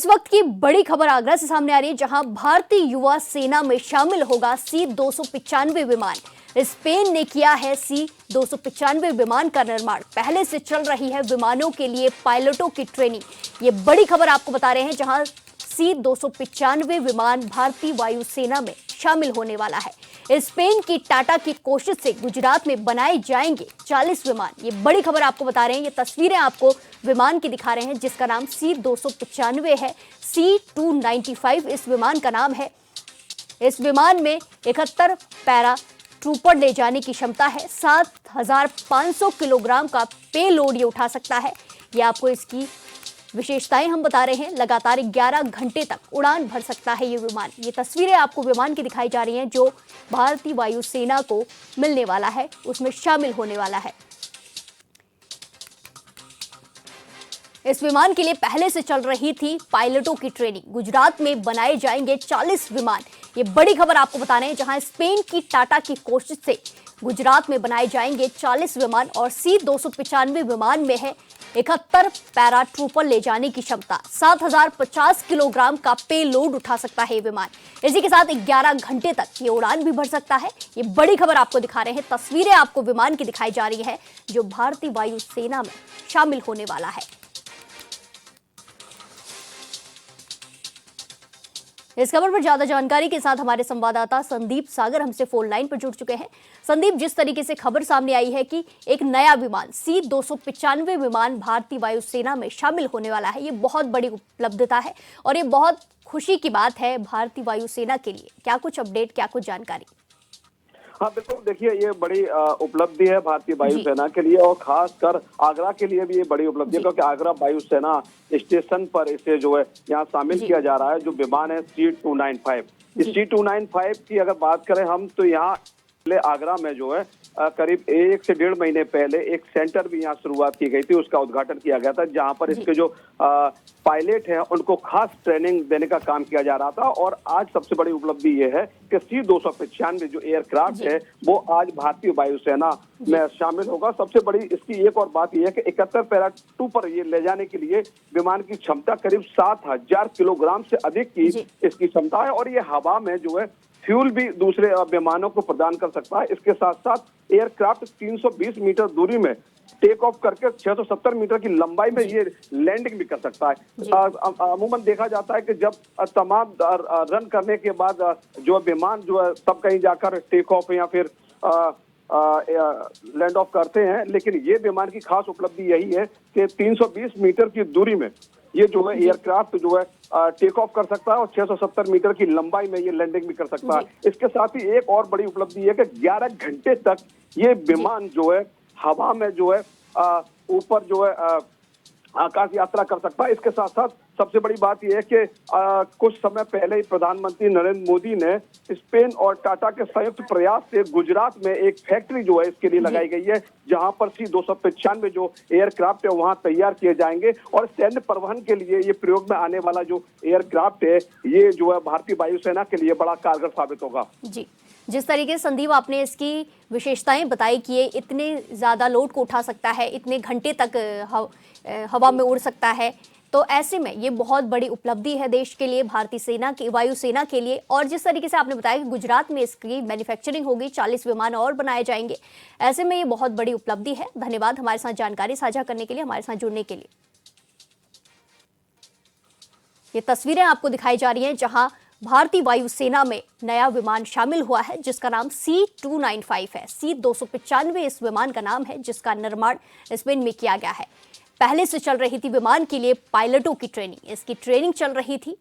इस वक्त की बड़ी खबर आगरा से सामने आ रही है, जहां भारतीय युवा सेना में शामिल होगा C-295 विमान। स्पेन ने किया है C-295 विमान का निर्माण। पहले से चल रही है विमानों के लिए पायलटों की ट्रेनिंग। ये बड़ी खबर आपको बता रहे हैं, जहां C-295 विमान भारतीय वायुसेना में शामिल होने वाला है। स्पेन की टाटा की कोशिश से गुजरात में बनाए जाएंगे 40 विमान। ये बड़ी खबर आपको बता रहे हैं। ये तस्वीरें आपको विमान की दिखा रहे हैं, जिसका नाम C-295 है। C-295 इस विमान का नाम है। इस विमान में 71 पैरा ट्रूपर ले जाने की क्षमता है। 7,500 किलोग्राम का पे लोड ये उठा सकता है। ये आपको इसकी विशेषताएं हम बता रहे हैं। लगातार 11 घंटे तक उड़ान भर सकता है ये विमान। ये तस्वीरें आपको विमान की दिखाई जा रही हैं, जो भारतीय वायुसेना को मिलने वाला है, उसमें शामिल होने वाला है। इस विमान के लिए पहले से चल रही थी पायलटों की ट्रेनिंग। गुजरात में बनाए जाएंगे 40 विमान। ये बड़ी खबर आपको बता रहे हैं, जहां स्पेन की टाटा की कोशिश से गुजरात में बनाए जाएंगे 40 विमान और C-295 विमान में है 71 पैरा ट्रूपर ले जाने की क्षमता। 7,050 किलोग्राम का पे लोड उठा सकता है ये विमान। इसी के साथ 11 घंटे तक ये उड़ान भी भर सकता है। ये बड़ी खबर आपको दिखा रहे हैं। तस्वीरें आपको विमान की दिखाई जा रही है, जो भारतीय वायुसेना में शामिल होने वाला है। इस खबर पर ज्यादा जानकारी के साथ हमारे संवाददाता संदीप सागर हमसे फोन लाइन पर जुड़ चुके हैं। संदीप, जिस तरीके से खबर सामने आई है कि एक नया विमान C-295 विमान भारतीय वायुसेना में शामिल होने वाला है, ये बहुत बड़ी उपलब्धता है और ये बहुत खुशी की बात है भारतीय वायुसेना के लिए। क्या कुछ अपडेट, क्या कुछ जानकारी? हाँ बिल्कुल, देखिए ये बड़ी उपलब्धि है भारतीय वायुसेना के लिए और खासकर आगरा के लिए भी ये बड़ी उपलब्धि है, क्योंकि आगरा वायुसेना स्टेशन पर इसे जो है यहाँ शामिल किया जा रहा है। जो विमान है C-295, इस C-295 की अगर बात करें हम, तो यहाँ आगरा में जो है करीब 1 से 1.5 महीने पहले एक सेंटर भी यहाँ शुरुआत की गई थी, उसका उद्घाटन किया गया था, जहाँ पर इसके जो पायलट हैं उनको खास ट्रेनिंग देने का काम किया जा रहा था। और आज सबसे बड़ी उपलब्धि ये है कि C-295 जो एयरक्राफ्ट है वो आज भारतीय वायुसेना में शामिल होगा। सबसे बड़ी इसकी एक और बात यह है कि 71 पैरा ट्रूपर ये ले जाने के लिए विमान की क्षमता करीब 7,000 किलोग्राम से अधिक की इसकी क्षमता है और ये हवा में जो है फ्यूल भी दूसरे विमानों को प्रदान कर सकता है। इसके साथ साथ एयरक्राफ्ट 320 मीटर दूरी में टेक ऑफ करके 670 मीटर की लंबाई में ये लैंडिंग भी कर सकता है। अमूमन देखा जाता है कि जब तमाम रन करने के बाद जो विमान जो है तब कहीं जाकर टेक ऑफ या फिर लैंड ऑफ करते हैं, लेकिन ये विमान की खास उपलब्धि यही है कि 320 मीटर की दूरी में ये जो है एयरक्राफ्ट जो है टेक ऑफ कर सकता है और 670 मीटर की लंबाई में ये लैंडिंग भी कर सकता है। इसके साथ ही एक और बड़ी उपलब्धि है कि 11 घंटे तक ये विमान जो है हवा में जो है ऊपर जो है आकाश यात्रा कर सकता है। इसके साथ साथ सबसे बड़ी बात यह है कि कुछ समय पहले ही प्रधानमंत्री नरेंद्र मोदी ने स्पेन और टाटा के संयुक्त प्रयास से गुजरात में एक फैक्ट्री जो है इसके लिए लगाई गई है, जहां पर C-295 जो एयरक्राफ्ट है वहां तैयार किए जाएंगे और सैन्य परिवहन के लिए ये प्रयोग में आने वाला जो एयरक्राफ्ट है ये जो है भारतीय वायुसेना के लिए बड़ा कारगर साबित होगा। जी, जिस तरीके से संदीप आपने इसकी विशेषताएं बताई कि ये इतने ज्यादा लोड को उठा सकता है, इतने घंटे तक हवा में उड़ सकता है, तो ऐसे में ये बहुत बड़ी उपलब्धि है देश के लिए, भारतीय सेना की, वायुसेना के लिए। और जिस तरीके से आपने बताया कि गुजरात में इसकी मैन्युफैक्चरिंग होगी, 40 विमान और बनाए जाएंगे, ऐसे में ये बहुत बड़ी उपलब्धि है। धन्यवाद हमारे साथ जानकारी साझा करने के लिए, हमारे साथ जुड़ने के लिए। ये तस्वीरें आपको दिखाई जा रही हैं, जहां भारतीय वायुसेना में नया विमान शामिल हुआ है, जिसका नाम C-295 है। C-295 इस विमान का नाम है, जिसका निर्माण स्पेन में किया गया है। पहले से चल रही थी विमान के लिए पायलटों की ट्रेनिंग। इसकी ट्रेनिंग चल रही थी